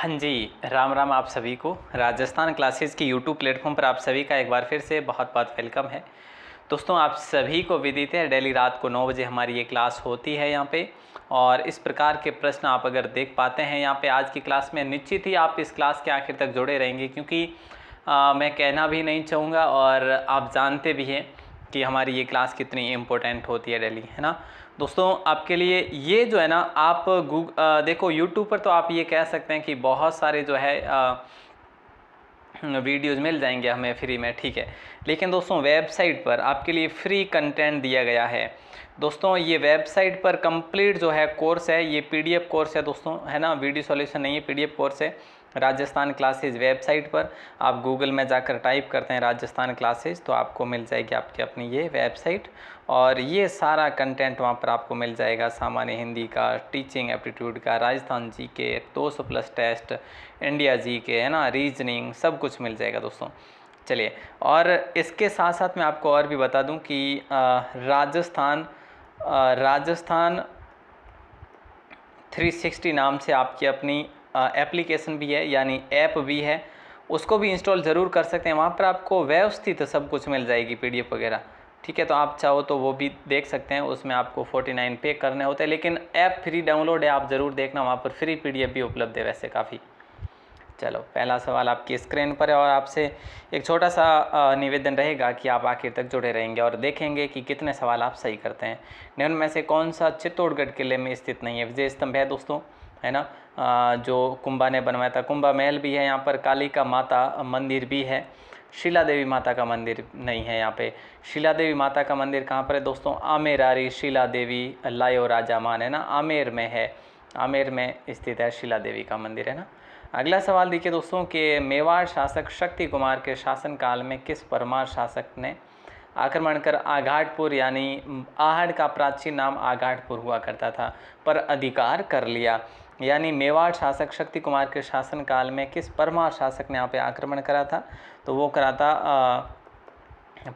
हाँ जी, राम राम आप सभी को। राजस्थान क्लासेस की यूट्यूब प्लेटफॉर्म पर आप सभी का एक बार फिर से बहुत बहुत वेलकम है। दोस्तों, आप सभी को विदित है डेली रात को 9 बजे हमारी ये क्लास होती है यहाँ पे। और इस प्रकार के प्रश्न आप अगर देख पाते हैं यहाँ पे आज की क्लास में, निश्चित ही आप इस क्लास के आखिर तक जुड़े रहेंगे, क्योंकि मैं कहना भी नहीं चाहूँगा और आप जानते भी हैं कि हमारी ये क्लास कितनी इम्पोर्टेंट होती है डेली, है ना। दोस्तों, आपके लिए ये जो है ना, आप देखो यूट्यूब पर तो आप ये कह सकते हैं कि बहुत सारे जो है वीडियोज़ मिल जाएंगे हमें फ्री में, ठीक है। लेकिन दोस्तों, वेबसाइट पर आपके लिए फ्री कंटेंट दिया गया है। दोस्तों, ये वेबसाइट पर कंप्लीट जो है कोर्स है, ये पीडीएफ कोर्स है दोस्तों, है ना। वीडियो सॉल्यूशन नहीं है, पीडीएफ कोर्स है। राजस्थान क्लासेस वेबसाइट पर आप गूगल में जाकर टाइप करते हैं राजस्थान क्लासेस, तो आपको मिल जाएगी आपकी अपनी ये वेबसाइट। और ये सारा कंटेंट वहाँ पर आपको मिल जाएगा, सामान्य हिंदी का, टीचिंग एप्टीट्यूड का, राजस्थान जी के 200 प्लस टेस्ट, इंडिया जी के, है ना, रीजनिंग, सब कुछ मिल जाएगा दोस्तों। चलिए, और इसके साथ साथ मैं आपको और भी बता दूं कि राजस्थान 360 नाम से आपकी अपनी एप्लीकेशन भी है, यानी ऐप भी है। उसको भी इंस्टॉल ज़रूर कर सकते हैं। वहाँ पर आपको व्यवस्थित सब कुछ मिल जाएगी, पीडीएफ वगैरह, ठीक है। तो आप चाहो तो वो भी देख सकते हैं। उसमें आपको 49 पे करने होते हैं, लेकिन ऐप फ्री डाउनलोड है, आप ज़रूर देखना। वहाँ पर फ्री पीडीएफ भी उपलब्ध है वैसे काफ़ी। चलो, पहला सवाल आपकी स्क्रीन पर है और आपसे एक छोटा सा निवेदन रहेगा कि आप आखिर तक जुड़े रहेंगे और देखेंगे कि कितने सवाल आप सही करते हैं। निम्न में से कौन सा चित्तौड़गढ़ किले में स्थित नहीं है? विजय स्तंभ है दोस्तों, है ना, जो कुंभा ने बनवाया था। कुंभा महल भी है यहाँ पर, कालिका माता मंदिर भी है। शिला देवी माता का मंदिर नहीं है यहाँ पे। शिला देवी माता का मंदिर कहाँ पर है दोस्तों? आमेरारी शिला देवी लायो राजा मान, है ना, आमेर में है। आमेर में स्थित है शिला देवी का मंदिर, है ना। अगला सवाल देखिए दोस्तों कि मेवाड़ शासक शक्ति कुमार के शासनकाल में किस परमार शासक ने आक्रमण कर आघाटपुर, यानी आहड़ का प्राचीन नाम आघाटपुर हुआ करता था, पर अधिकार कर लिया? यानी मेवाड़ शासक शक्ति कुमार के शासनकाल में किस परमार शासक ने यहाँ पे आक्रमण करा था? तो वो करा था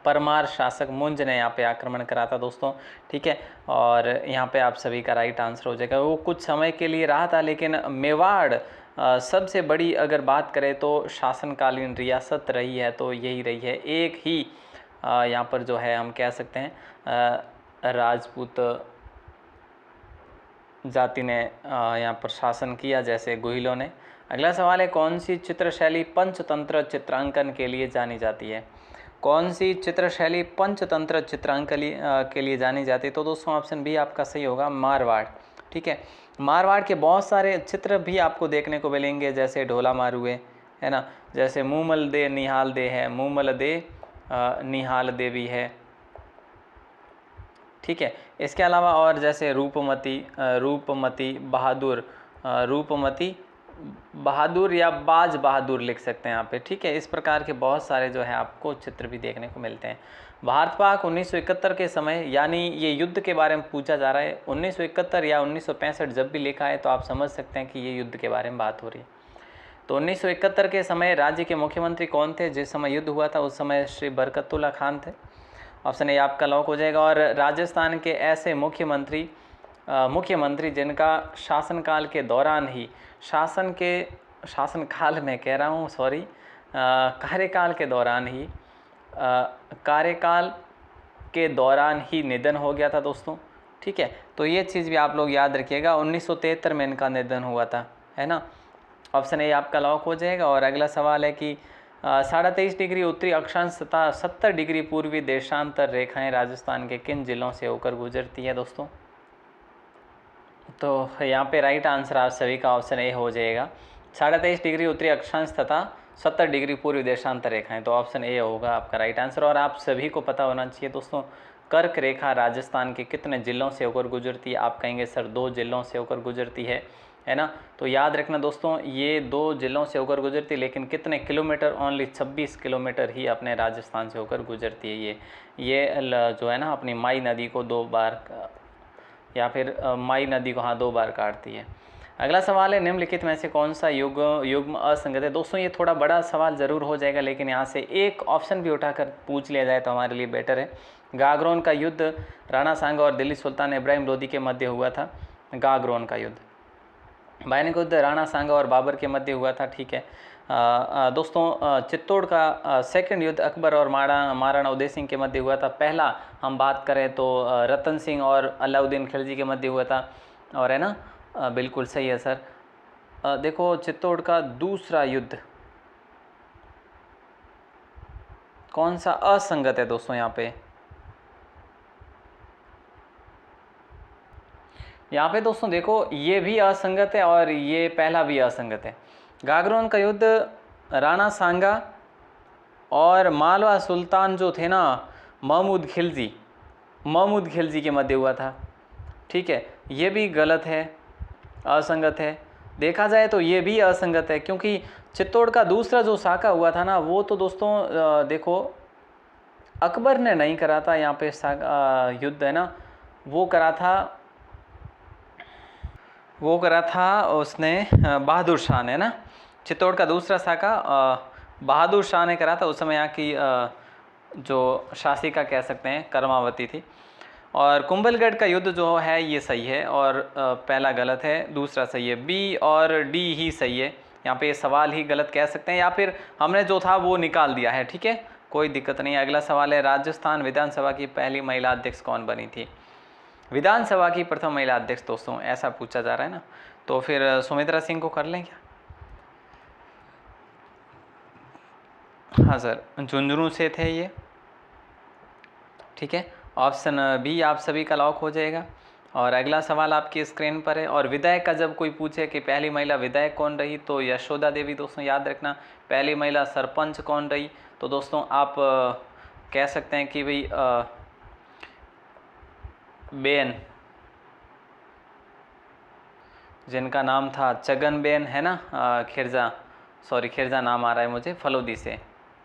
परमार शासक मुंज ने यहाँ पे आक्रमण करा था दोस्तों, ठीक है। और यहाँ पे आप सभी का राइट आंसर हो जाएगा। वो कुछ समय के लिए रहा था, लेकिन मेवाड़ सबसे बड़ी अगर बात करें तो शासनकालीन रियासत रही है तो यही रही है। एक ही यहाँ पर जो है हम कह सकते हैं राजपूत जाति ने यहाँ पर शासन किया, जैसे गुहिलों ने। अगला सवाल है, कौन सी चित्रशैली पंचतंत्र चित्रांकन के लिए जानी जाती है? कौन सी चित्रशैली पंचतंत्र चित्रांकन के लिए जानी जाती है? तो दोस्तों, ऑप्शन बी आपका सही होगा, मारवाड़, ठीक है। मारवाड़ के बहुत सारे चित्र भी आपको देखने को मिलेंगे, जैसे ढोला मारुए, है ना, जैसे मूमल दे निहाल दे है, मूमल दे निहाल दे भी है, ठीक है। इसके अलावा और जैसे रूपमती बहादुर या बाज बहादुर लिख सकते हैं यहाँ पे, ठीक है। इस प्रकार के बहुत सारे जो है आपको चित्र भी देखने को मिलते हैं। भारत पाक 1971 के समय, यानी ये युद्ध के बारे में पूछा जा रहा है, 1971 या 1965 जब भी लिखा है तो आप समझ सकते हैं कि ये युद्ध के बारे में बात हो रही है। तो 1971 के समय राज्य के मुख्यमंत्री कौन थे? जिस समय युद्ध हुआ था उस समय श्री बरकतुल्ला खान थे। ऑप्शन ए आपका लॉक हो जाएगा। और राजस्थान के ऐसे मुख्यमंत्री जिनका शासनकाल के दौरान ही शासनकाल में कह रहा हूँ, सॉरी, कार्यकाल के दौरान ही निधन हो गया था दोस्तों, ठीक है। तो ये चीज़ भी आप लोग याद रखिएगा, 1973 में इनका निधन हुआ था, है ना। ऑप्शन ए आपका लॉक हो जाएगा। और अगला सवाल है कि 23.5 डिग्री उत्तरी अक्षांश तथा 70 डिग्री पूर्वी देशांतर रेखाएं राजस्थान के किन जिलों से होकर गुजरती है दोस्तों? तो यहाँ पे राइट आंसर आप सभी का ऑप्शन ए हो जाएगा, 23.5 डिग्री उत्तरी अक्षांश तथा 70 डिग्री पूर्वी देशांतर रेखाएं। तो ऑप्शन ए होगा आपका राइट आंसर। और आप सभी को पता होना चाहिए दोस्तों, कर्क रेखा राजस्थान के कितने जिलों से होकर गुजरती है? आप कहेंगे सर 2 जिलों से होकर गुजरती है ना। तो याद रखना दोस्तों, ये 2 जिलों से होकर गुजरती, लेकिन कितने किलोमीटर? ओनली 26 किलोमीटर ही अपने राजस्थान से होकर गुजरती है। ये जो है ना, अपनी माई नदी को 2 बार, या फिर माई नदी को 2 बार काटती है। अगला सवाल है, निम्नलिखित में से कौन सा युग्म असंगत है? दोस्तों, ये थोड़ा बड़ा सवाल ज़रूर हो जाएगा, लेकिन यहाँ से एक ऑप्शन भी उठाकर पूछ लिया जाए तो हमारे लिए बेटर है। गागरोन का युद्ध राणा सांगा और दिल्ली सुल्तान इब्राहिम लोदी के मध्य हुआ था। गागरोन का युद्ध, भयानक युद्ध राणा सांगा और बाबर के मध्य हुआ था, ठीक है। दोस्तों चित्तौड़ का सेकंड युद्ध अकबर और महाराणा उदय सिंह के मध्य हुआ था। पहला हम बात करें तो रतन सिंह और अलाउद्दीन खिलजी के मध्य हुआ था, और है ना, बिल्कुल सही है सर। देखो चित्तौड़ का दूसरा युद्ध कौन सा असंगत है दोस्तों, यहाँ पे दोस्तों देखो ये भी असंगत है और ये पहला भी असंगत है। गागरोन का युद्ध राणा सांगा और मालवा सुल्तान जो थे ना महमूद खिलजी के मध्य हुआ था, ठीक है। ये भी गलत है, असंगत है। देखा जाए तो ये भी असंगत है, क्योंकि चित्तौड़ का दूसरा जो साका हुआ था ना वो तो दोस्तों देखो अकबर ने नहीं करा था, यहाँ पे युद्ध है ना वो करा था उसने बहादुर शाह ने ना। चित्तौड़ का दूसरा साका बहादुर शाह ने करा था। उस समय यहाँ की जो शासिका कह सकते हैं कर्मावती थी। और कुंभलगढ़ का युद्ध जो है ये सही है, और पहला गलत है, दूसरा सही है। बी और डी ही सही है। यहाँ पे सवाल ही गलत कह सकते हैं, या फिर हमने जो था वो निकाल दिया है, ठीक है, कोई दिक्कत नहीं। अगला सवाल है, राजस्थान विधानसभा की पहली महिला अध्यक्ष कौन बनी थी? विधानसभा की प्रथम महिला अध्यक्ष दोस्तों ऐसा पूछा जा रहा है ना, तो फिर सुमित्रा सिंह को कर लें क्या? हाँ सर, झुंझुनू से थे ये, ठीक है। ऑप्शन बी आप सभी का लॉक हो जाएगा। और अगला सवाल आपकी स्क्रीन पर है, और विधायक का जब कोई पूछे कि पहली महिला विधायक कौन रही, तो यशोदा देवी दोस्तों याद रखना। पहली महिला सरपंच कौन रही, तो दोस्तों आप कह सकते हैं कि भाई बेन, जिनका नाम था चगन बेन, है ना, खिरजा नाम आ रहा है मुझे, फलोदी से,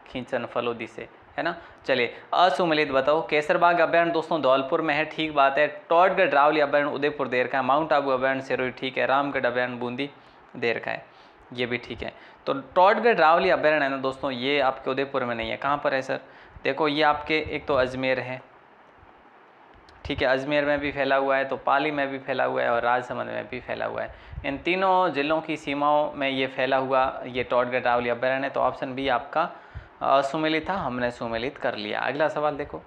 खींचन फलोदी से, है ना। चलिए असुमिलित बताओ। केसरबाग अभ्यारण्य दोस्तों धौलपुर में है, ठीक बात है। टॉडगढ़ रावली अभ्यारण्य उदयपुर देर का है। माउंट आबू अभ्यारण्य सिरोही, ठीक है। रामगढ़ अभ्यारण्य बूंदी देर का है, ये भी ठीक है। तो टॉडगढ़ रावली अभ्यारण्य है ना दोस्तों, ये आपके उदयपुर में नहीं है। कहाँ पर है सर? देखो ये आपके एक तो अजमेर है, ठीक है, अजमेर में भी फैला हुआ है, तो पाली में भी फैला हुआ है, और राजसमंद में भी फैला हुआ है। इन तीनों जिलों की सीमाओं में ये फैला हुआ ये टॉडगढ़ रावली अभ्यारण्य है। तो ऑप्शन बी आपका सुमेलित था, हमने सुमेलित कर लिया। अगला सवाल देखो,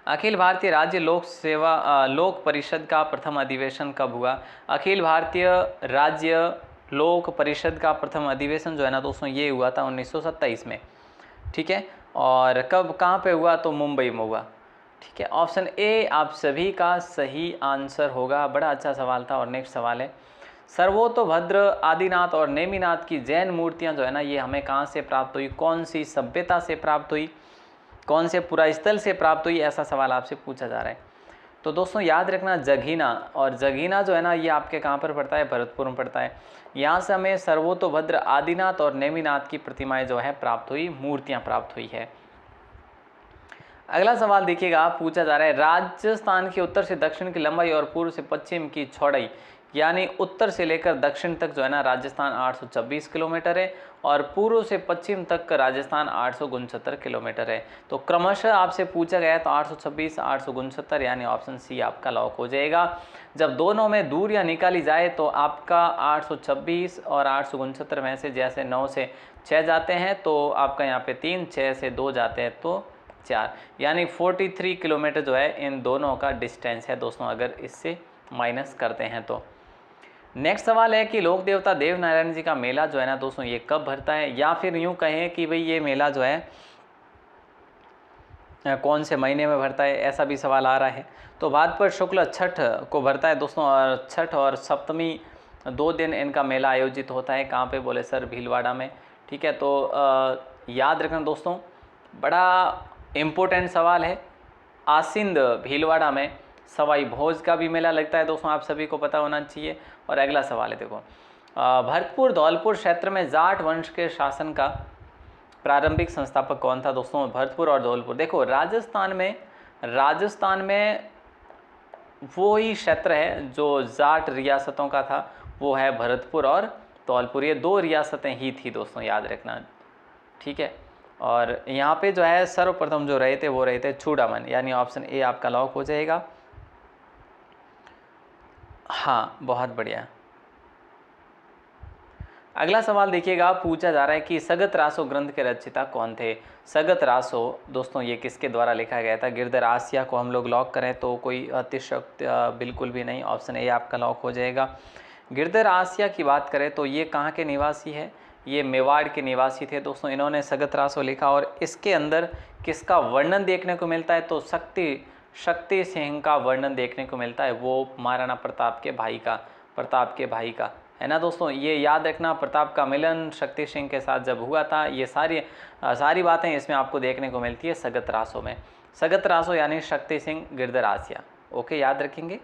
अखिल भारतीय राज्य लोक परिषद का प्रथम अधिवेशन कब हुआ? अखिल भारतीय राज्य लोक परिषद का प्रथम अधिवेशन जो है ना दोस्तों ये हुआ था 1927 में, ठीक है। और कब कहाँ पे हुआ? तो मुंबई में हुआ, ठीक है। ऑप्शन ए आप सभी का सही आंसर होगा। बड़ा अच्छा सवाल था। और नेक्स्ट सवाल है, सर्वोतभद्र, आदिनाथ और नेमिनाथ की जैन मूर्तियां जो है ना ये हमें कहाँ से प्राप्त हुई, कौन सी सभ्यता से प्राप्त हुई, कौन से पुरास्थल से प्राप्त हुई, ऐसा सवाल आपसे पूछा जा रहा है। तो दोस्तों याद रखना जगीना, और जगीना जो है ना ये आपके कहाँ पर पड़ता है? भरतपुर में पड़ता है। यहाँ से हमें सर्वोतभद्र, आदिनाथ और नेमिनाथ की प्रतिमाएं जो है प्राप्त हुई, मूर्तियाँ प्राप्त हुई है। अगला सवाल देखिएगा, पूछा जा रहा है राजस्थान के उत्तर से दक्षिण की लंबाई और पूर्व से पश्चिम की चौड़ाई, यानी उत्तर से लेकर दक्षिण तक जो है ना राजस्थान 826 किलोमीटर है, और पूर्व से पश्चिम तक का राजस्थान 869 किलोमीटर है। तो क्रमशः आपसे पूछा गया है तो 826, 869, यानी ऑप्शन सी आपका लॉक हो जाएगा। जब दोनों में दूरियां निकाली जाए तो आपका 826 और 869 में से जैसे 9 से 6 जाते हैं तो आपका यहाँ पे 3, 6 से 2 जाते हैं तो 4, यानी 43 किलोमीटर जो है इन दोनों का डिस्टेंस है दोस्तों, अगर इससे माइनस करते हैं तो। नेक्स्ट सवाल है कि लोक देवता देव नारायण जी का मेला जो है ना दोस्तों ये कब भरता है, या फिर यूँ कहें कि भाई ये मेला जो है कौन से महीने में भरता है, ऐसा भी सवाल आ रहा है। तो भाद्रपद शुक्ल छठ को भरता है दोस्तों, और छठ और सप्तमी 2 दिन इनका मेला आयोजित होता है। कहाँ पे बोले सर? भीलवाड़ा में, ठीक है। तो याद रखना दोस्तों, बड़ा इम्पोर्टेंट सवाल है। आसिंद भीलवाड़ा में सवाई भोज का भी मेला लगता है दोस्तों, आप सभी को पता होना चाहिए। और अगला सवाल है देखो, भरतपुर धौलपुर क्षेत्र में जाट वंश के शासन का प्रारंभिक संस्थापक कौन था दोस्तों? भरतपुर और धौलपुर, देखो राजस्थान में वो ही क्षेत्र है जो जाट रियासतों का था, वो है भरतपुर और धौलपुर। ये 2 रियासतें ही थी दोस्तों, याद रखना, ठीक है। और यहाँ पे जो है सर्वप्रथम जो रहे थे वो रहे थे चूड़ामन, यानी ऑप्शन ए आपका लॉक हो जाएगा। हाँ बहुत बढ़िया, अगला सवाल देखिएगा, पूछा जा रहा है कि सगत रासो ग्रंथ के रचयिता कौन थे। सगत रासो दोस्तों ये किसके द्वारा लिखा गया था। गिरधर आसिया को हम लोग लॉक करें तो कोई अतिशयोक्ति बिल्कुल भी नहीं, ऑप्शन ए आपका लॉक हो जाएगा। गिरधर आसिया की बात करें तो ये कहाँ के निवासी है, ये मेवाड़ के निवासी थे दोस्तों। इन्होंने सगत रासो लिखा और इसके अंदर किसका वर्णन देखने को मिलता है, तो शक्ति सिंह का वर्णन देखने को मिलता है, वो महाराणा प्रताप के भाई का है ना दोस्तों। ये याद रखना, प्रताप का मिलन शक्ति सिंह के साथ जब हुआ था, ये सारी बातें इसमें आपको देखने को मिलती है सगत रासो में। सगत रासो यानी शक्ति सिंह गिरधर आसिया, ओके, याद रखेंगे।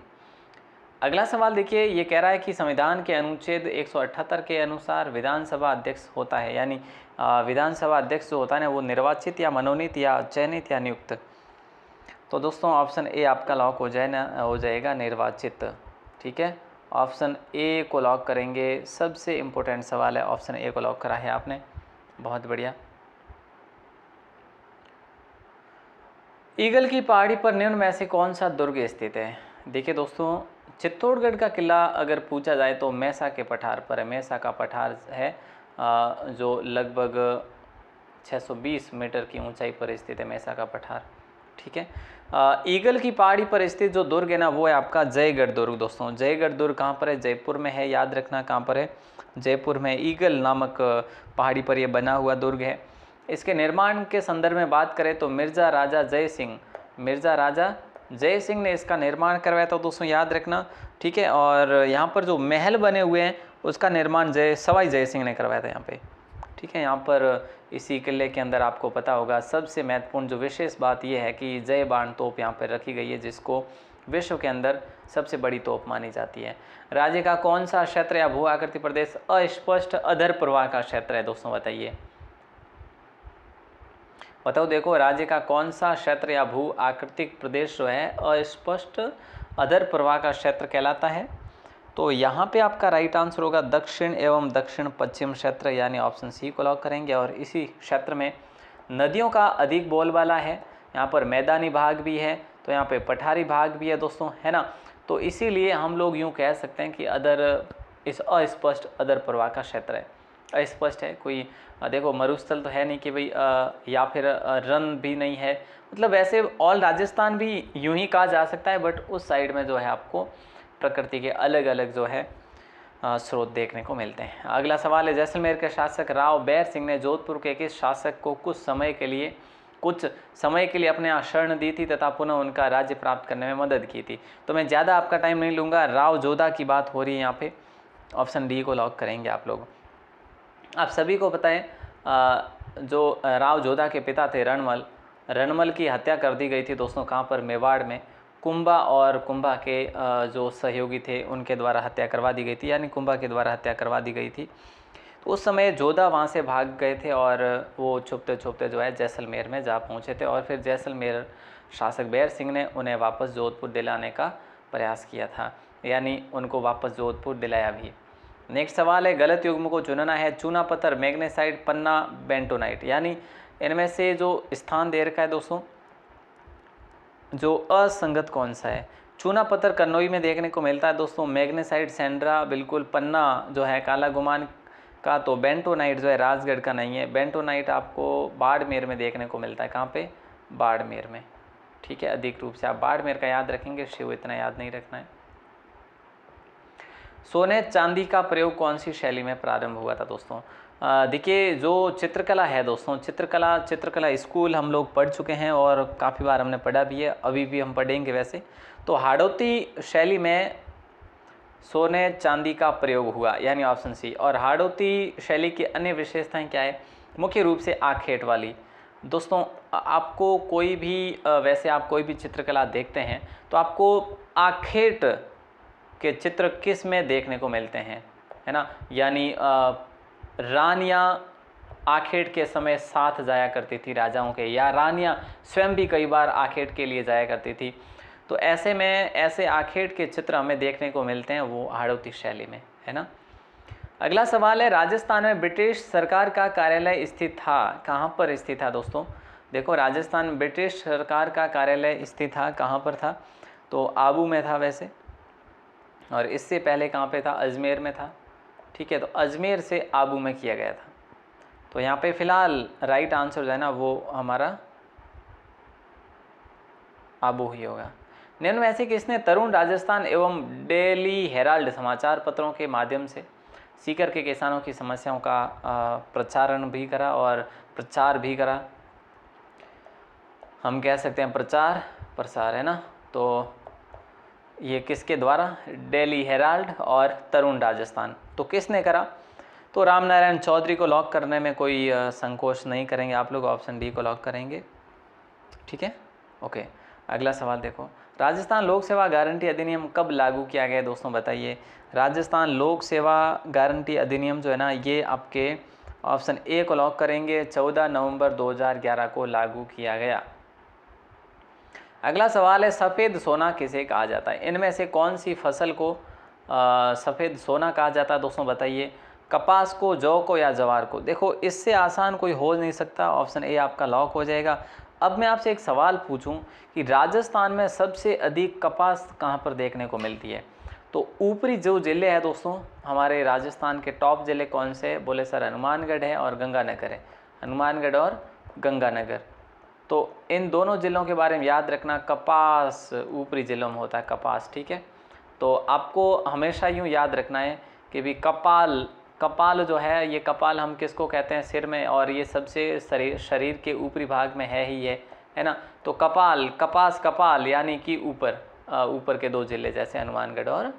अगला सवाल देखिए, ये कह रहा है कि संविधान के अनुच्छेद 178 के अनुसार विधानसभा अध्यक्ष होता है, यानी विधानसभा अध्यक्ष जो होता है ना, वो निर्वाचित या मनोनीत या चयनित या नियुक्त। तो दोस्तों ऑप्शन ए आपका लॉक हो जाएगा निर्वाचित, ठीक है। ऑप्शन ए को लॉक करेंगे, सबसे इम्पोर्टेंट सवाल है, ऑप्शन ए को लॉक करा है आपने, बहुत बढ़िया। ईगल की पहाड़ी पर निम्न में से कौन सा दुर्ग स्थित है। देखिए दोस्तों, चित्तौड़गढ़ का किला अगर पूछा जाए तो मैसा के पठार पर है। मैसा का पठार है जो लगभग 620 मीटर की ऊंचाई पर स्थित है, मैसा का पठार, ठीक है। ईगल की पहाड़ी पर स्थित जो दुर्ग है ना, वो है आपका जयगढ़ दुर्ग दोस्तों। जयगढ़ दुर्ग कहाँ पर है, जयपुर में है, याद रखना कहाँ पर है, जयपुर में। ईगल नामक पहाड़ी पर यह बना हुआ दुर्ग है। इसके निर्माण के संदर्भ में बात करें तो मिर्जा राजा जय सिंह ने इसका निर्माण करवाया था दोस्तों, याद रखना, ठीक है। और यहाँ पर जो महल बने हुए हैं उसका निर्माण सवाई जय सिंह ने करवाया था यहाँ पे, ठीक है। यहाँ पर इसी किले के अंदर आपको पता होगा सबसे महत्वपूर्ण जो विशेष बात यह है कि जय बाण तोप यहाँ पर रखी गई है, जिसको विश्व के अंदर सबसे बड़ी तोप मानी जाती है। राज्य का कौन सा क्षेत्र या भू आकृति प्रदेश अस्पष्ट अधर प्रवाह का क्षेत्र है दोस्तों, बताइए, बताओ। देखो, राज्य का कौन सा क्षेत्र या भू आकृतिक प्रदेश जो है अस्पष्ट अधर प्रवाह का क्षेत्र कहलाता है। तो यहाँ पे आपका राइट आंसर होगा दक्षिण एवं दक्षिण पश्चिम क्षेत्र, यानी ऑप्शन सी को लॉक करेंगे। और इसी क्षेत्र में नदियों का अधिक बोलबाला है, यहाँ पर मैदानी भाग भी है, तो यहाँ पे पठारी भाग भी है दोस्तों, है ना। तो इसीलिए हम लोग यूँ कह सकते हैं कि इस अस्पष्ट अधर प्रवाह का क्षेत्र है, अस्पष्ट है। कोई देखो मरुस्थल तो है नहीं कि भाई या फिर रन भी नहीं है, मतलब वैसे ऑल राजस्थान भी यूं ही कहा जा सकता है, बट उस साइड में जो है आपको प्रकृति के अलग अलग जो है स्रोत देखने को मिलते हैं। अगला सवाल है, जैसलमेर के शासक राव बैर सिंह ने जोधपुर के किस शासक को कुछ समय के लिए अपने यहाँ शरण दी थी तथा पुनः उनका राज्य प्राप्त करने में मदद की थी। तो मैं ज़्यादा आपका टाइम नहीं लूँगा, राव जोधा की बात हो रही है यहाँ पे, ऑप्शन डी को लॉक करेंगे आप लोग। आप सभी को पता है जो राव जोधा के पिता थे रणमल की हत्या कर दी गई थी दोस्तों, कहाँ पर, मेवाड़ में। कुंभा के जो सहयोगी थे उनके द्वारा हत्या करवा दी गई थी, यानी कुंभा के द्वारा हत्या करवा दी गई थी। तो उस समय जोधा वहाँ से भाग गए थे और वो छुपते छुपते जो है जैसलमेर में जा पहुँचे थे, और फिर जैसलमेर शासक बैर सिंह ने उन्हें वापस जोधपुर दिलाने का प्रयास किया था, यानी उनको वापस जोधपुर दिलाया भी। नेक्स्ट सवाल है, गलत युग्म को चुनना है। चूना पत्थर, मैग्नेसाइट, पन्ना, बेंटोनाइट, यानी इनमें से जो स्थान दे रखा है दोस्तों, जो असंगत कौन सा है। चूना पत्थर कन्नौई में देखने को मिलता है दोस्तों, मैग्नेसाइट सेंड्रा बिल्कुल, पन्ना जो है काला गुमान का, तो बेंटोनाइट जो है राजगढ़ का नहीं है। बेंटोनाइट आपको बाड़मेर में देखने को मिलता है, कहाँ पे, बाड़मेर में, ठीक है। अधिक रूप से आप बाड़मेर का याद रखेंगे, शिव इतना याद नहीं रखना है। सोने चांदी का प्रयोग कौन सी शैली में प्रारंभ हुआ था दोस्तों। देखिए, जो चित्रकला है दोस्तों, चित्रकला स्कूल हम लोग पढ़ चुके हैं और काफ़ी बार हमने पढ़ा भी है, अभी भी हम पढ़ेंगे वैसे। तो हाड़ौती शैली में सोने चांदी का प्रयोग हुआ, यानी ऑप्शन सी। और हाड़ौती शैली की अन्य विशेषताएं क्या है, मुख्य रूप से आखेट वाली। दोस्तों आपको कोई भी वैसे आप कोई भी चित्रकला देखते हैं तो आपको आखेट के चित्र किस में देखने को मिलते हैं, है ना। यानी रानियाँ आखेट के समय साथ जाया करती थी राजाओं के, या रानियाँ स्वयं भी कई बार आखेट के लिए जाया करती थी। तो ऐसे में ऐसे आखेट के चित्र हमें देखने को मिलते हैं वो हाड़ौती शैली में, है ना। अगला सवाल है, राजस्थान में ब्रिटिश सरकार का कार्यालय स्थित था, कहाँ पर स्थित था दोस्तों। देखो, राजस्थान में ब्रिटिश सरकार का कार्यालय स्थित था, कहाँ पर था, तो आबू में था वैसे, और इससे पहले कहाँ पे था, अजमेर में था, ठीक है, तो अजमेर से आबू में किया गया था। तो यहाँ पे फिलहाल राइट आंसर जो है ना वो हमारा आबू ही होगा। निम्न में से किसने तरुण राजस्थान एवं डेली हेराल्ड समाचार पत्रों के माध्यम से सीकर के किसानों की समस्याओं का प्रचारण भी करा और प्रचार भी करा? हम कह सकते हैं प्रचार प्रसार, है ना। तो ये किसके द्वारा? डेली हेराल्ड और तरुण राजस्थान। तो किसने करा? तो रामनारायण चौधरी को लॉक करने में कोई संकोच नहीं करेंगे आप लोग, ऑप्शन डी को लॉक करेंगे। ठीक है, ओके। अगला सवाल देखो, राजस्थान लोक सेवा गारंटी अधिनियम कब लागू किया गया दोस्तों बताइए। राजस्थान लोक सेवा गारंटी अधिनियम जो है ना ये आपके ऑप्शन ए को लॉक करेंगे, 14 नवंबर 2011 को लागू किया गया। अगला सवाल है, सफ़ेद सोना किसे कहा जाता है? इनमें से कौन सी फसल को सफ़ेद सोना कहा जाता है दोस्तों बताइए। कपास को, जौ को या जवार को? देखो इससे आसान कोई हो नहीं सकता, ऑप्शन ए आपका लॉक हो जाएगा। अब मैं आपसे एक सवाल पूछूं कि राजस्थान में सबसे अधिक कपास कहां पर देखने को मिलती है? तो ऊपरी जो ज़िले हैं दोस्तों हमारे राजस्थान के टॉप ज़िले कौन से? बोले सर हनुमानगढ़ है और गंगानगर है। हनुमानगढ़ और गंगानगर। तो इन दोनों ज़िलों के बारे में याद रखना, कपास ऊपरी ज़िलों में होता है कपास, ठीक है। तो आपको हमेशा यूँ याद रखना है कि भी कपाल जो है ये कपाल हम किसको कहते हैं? सिर में, और ये सबसे शरीर के ऊपरी भाग में है ही है ना। तो कपाल, कपास, कपाल यानी कि ऊपर के दो ज़िले जैसे हनुमानगढ़ और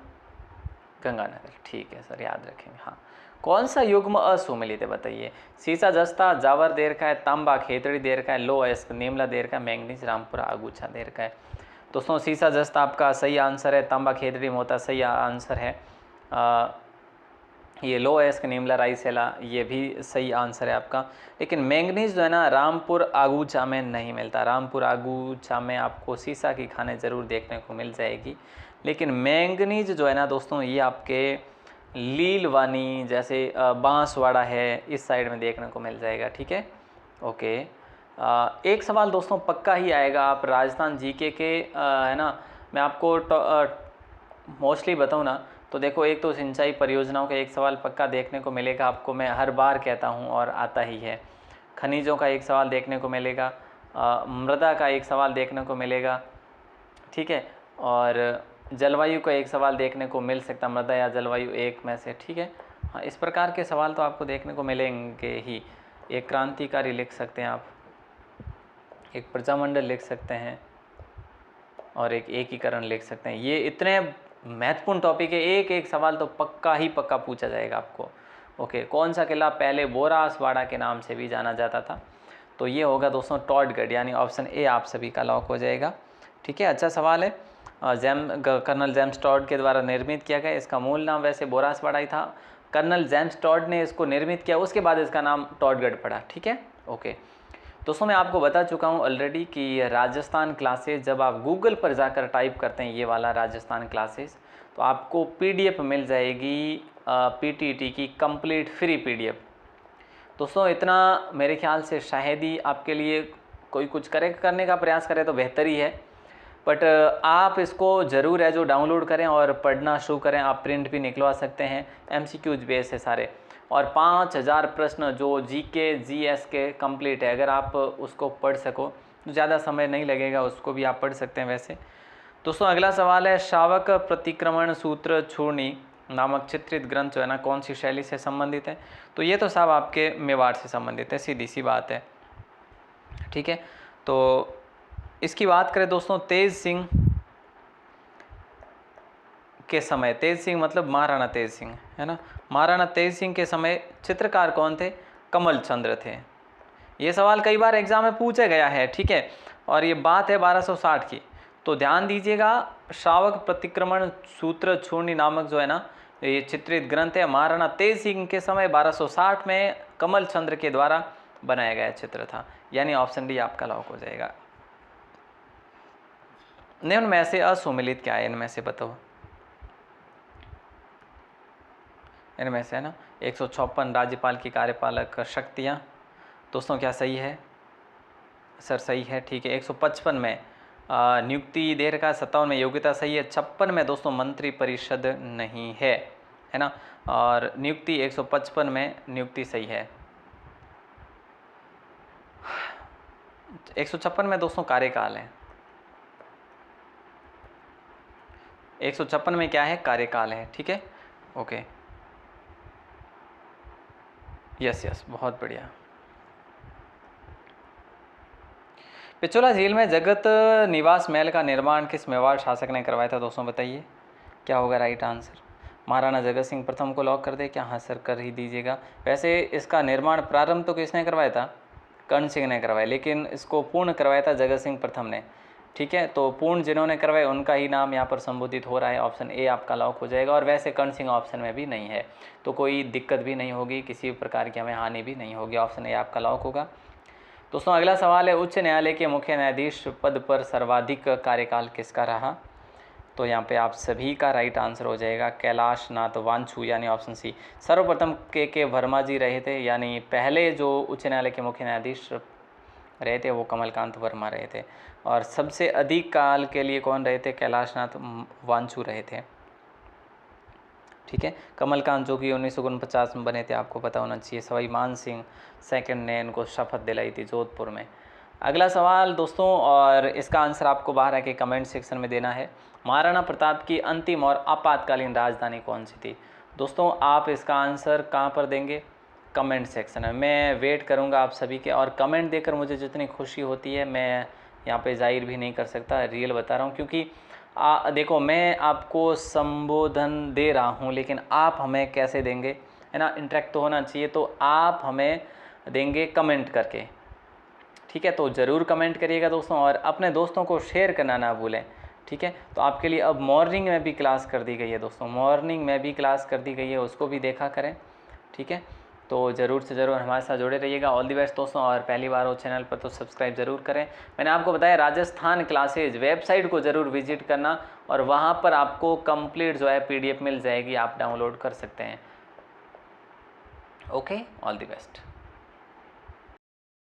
गंगानगर। ठीक है सर, याद रखेंगे। हाँ, कौन सा युग्म असुमेलित है बताइए। सीसा जस्ता, जावर देर का है, तांबा खेतड़ी देर का है, लो अयस्क नेमला देर का, मैंगनीज रामपुरा आगूछा देर का है। दोस्तों सीसा जस्ता आपका सही आंसर है, तांबा खेतड़ी मोता सही आंसर है, ये लो अयस्क नेमला राइसेला ये भी सही आंसर है आपका। लेकिन मैंगनीज जो है ना रामपुर आगूछा में नहीं मिलता। रामपुर आगूछा में आपको सीसा की खानें ज़रूर देखने को मिल जाएगी, लेकिन मैंगनीज जो है ना दोस्तों ये आपके लीलवानी जैसे बांसवाड़ा है इस साइड में देखने को मिल जाएगा। ठीक है, ओके। एक सवाल दोस्तों पक्का ही आएगा, आप राजस्थान जीके के है ना, मैं आपको मोस्टली बताऊँ ना तो देखो एक तो सिंचाई परियोजनाओं का एक सवाल पक्का देखने को मिलेगा आपको, मैं हर बार कहता हूँ और आता ही है। खनिजों का एक सवाल देखने को मिलेगा, मृदा का एक सवाल देखने को मिलेगा, ठीक है, और जलवायु का एक सवाल देखने को मिल सकता, मृदा या जलवायु एक में से। ठीक है, हाँ इस प्रकार के सवाल तो आपको देखने को मिलेंगे ही। एक क्रांतिकारी लिख सकते हैं आप, एक प्रजामंडल लिख सकते हैं और एक एकीकरण लिख सकते हैं। ये इतने महत्वपूर्ण टॉपिक है, एक एक सवाल तो पक्का ही पक्का पूछा जाएगा आपको। ओके, कौन सा किला पहले बोरासवाड़ा के नाम से भी जाना जाता था? तो ये होगा दोस्तों टॉडगढ़, यानी ऑप्शन ए आप सभी का लॉक हो जाएगा। ठीक है, अच्छा सवाल है। कर्नल जेम्स टॉड के द्वारा निर्मित किया गया, इसका मूल नाम वैसे बोरासवाड़ा ही था, कर्नल जेम्स टॉड ने इसको निर्मित किया, उसके बाद इसका नाम टॉडगढ़ पड़ा। ठीक है, ओके। दोस्तों मैं आपको बता चुका हूँ ऑलरेडी कि राजस्थान क्लासेस जब आप गूगल पर जाकर टाइप करते हैं ये वाला राजस्थान क्लासेस तो आपको पीडीएफ मिल जाएगी, पीटीटी की कंप्लीट फ्री पीडीएफ। दोस्तों इतना मेरे ख्याल से शायद ही आपके लिए कोई कुछ करने का प्रयास करे तो बेहतर ही है, बट आप इसको ज़रूर है जो डाउनलोड करें और पढ़ना शुरू करें। आप प्रिंट भी निकलवा सकते हैं, एमसीक्यूज बेस है सारे, और 5000 प्रश्न जो जीके जीएस के कंप्लीट है, अगर आप उसको पढ़ सको तो ज़्यादा समय नहीं लगेगा, उसको भी आप पढ़ सकते हैं वैसे। दोस्तों अगला सवाल है, शावक प्रतिक्रमण सूत्र चूर्णी नामक चित्रित ग्रंथ जो है ना कौन सी शैली से संबंधित है? तो ये तो साहब आपके मेवाड़ से संबंधित है, सीधी सी बात है। ठीक है, तो इसकी बात करें दोस्तों तेज सिंह के समय, तेज सिंह मतलब महाराणा तेज सिंह, है ना, महाराणा तेज सिंह के समय चित्रकार कौन थे? कमल चंद्र थे। ये सवाल कई बार एग्जाम में पूछा गया है, ठीक है, और ये बात है 1260 की। तो ध्यान दीजिएगा, श्रावक प्रतिक्रमण सूत्र चूर्णी नामक जो है ना ये चित्रित ग्रंथ है, महाराणा तेज सिंह के समय 1260 में कमल चंद्र के द्वारा बनाया गया चित्र था, यानी ऑप्शन डी आपका लॉक हो जाएगा। निम्न में से असुमेलित क्या है? इनमें से बताओ, इनमें से है ना 156 राज्यपाल की कार्यपालक शक्तियाँ। दोस्तों क्या सही है? सर सही है, ठीक है। 155 में नियुक्ति दे रखा है, 57 में योग्यता सही है, 56 में दोस्तों मंत्री परिषद नहीं है। है ना। और नियुक्ति 155 में नियुक्ति सही है। 156 में दोस्तों कार्यकाल है। 156 में क्या है, कार्यकाल है, ठीक है, ओके, यस यस, बहुत बढ़िया। पिछोला झील में जगत निवास महल का निर्माण किस मेवाड़ शासक ने करवाया था दोस्तों, बताइए क्या होगा राइट आंसर। महाराणा जगत सिंह प्रथम को लॉक कर दे क्या, हाँ सर कर ही दीजिएगा। वैसे इसका निर्माण प्रारंभ तो किसने करवाया था, कर्ण सिंह ने करवाया, लेकिन इसको पूर्ण करवाया था जगत सिंह प्रथम ने, ठीक है। तो पूर्ण जिन्होंने करवाए उनका ही नाम यहाँ पर संबोधित हो रहा है, ऑप्शन ए आपका लॉक हो जाएगा। और वैसे कर्ण सिंह ऑप्शन में भी नहीं है, तो कोई दिक्कत भी नहीं होगी, किसी प्रकार की हमें हानि भी नहीं होगी, ऑप्शन ए आपका लॉक होगा। दोस्तों अगला सवाल है, उच्च न्यायालय के मुख्य न्यायाधीश पद पर सर्वाधिक कार्यकाल किसका रहा, तो यहाँ पे आप सभी का राइट आंसर हो जाएगा कैलाश नाथ वांछू, यानी ऑप्शन सी। सर्वप्रथम के वर्मा जी रहे थे, यानी पहले जो उच्च न्यायालय के मुख्य न्यायाधीश रहे थे वो कमलकांत वर्मा रहे थे। और सबसे अधिक काल के लिए कौन रहे थे, कैलाश नाथ वांछू रहे थे, ठीक है। कमलकांत जो कि 1949 में बने थे, आपको पता होना चाहिए। सवाई मान सिंह सेकंड ने इनको शपथ दिलाई थी जोधपुर में। अगला सवाल दोस्तों, और इसका आंसर आपको बाहर आके कमेंट सेक्शन में देना है। महाराणा प्रताप की अंतिम और आपातकालीन राजधानी कौन सी थी। दोस्तों आप इसका आंसर कहाँ पर देंगे, कमेंट सेक्शन में। मैं वेट करूँगा आप सभी के, और कमेंट देकर मुझे जितनी खुशी होती है मैं यहाँ पे जाहिर भी नहीं कर सकता, रियल बता रहा हूँ। क्योंकि देखो मैं आपको संबोधन दे रहा हूँ, लेकिन आप हमें कैसे देंगे, है ना, इंटरेक्ट तो होना चाहिए, तो आप हमें देंगे कमेंट करके, ठीक है। तो ज़रूर कमेंट करिएगा दोस्तों, और अपने दोस्तों को शेयर करना ना भूलें, ठीक है। तो आपके लिए अब मॉर्निंग में भी क्लास कर दी गई है दोस्तों, मॉर्निंग में भी क्लास कर दी गई है, उसको भी देखा करें, ठीक है। तो ज़रूर से ज़रूर हमारे साथ जुड़े रहिएगा। ऑल दी बेस्ट दोस्तों, और पहली बार हो चैनल पर तो सब्सक्राइब ज़रूर करें। मैंने आपको बताया राजस्थान क्लासेज वेबसाइट को ज़रूर विजिट करना, और वहाँ पर आपको कंप्लीट जो है PDF मिल जाएगी, आप डाउनलोड कर सकते हैं। Okay, all the best.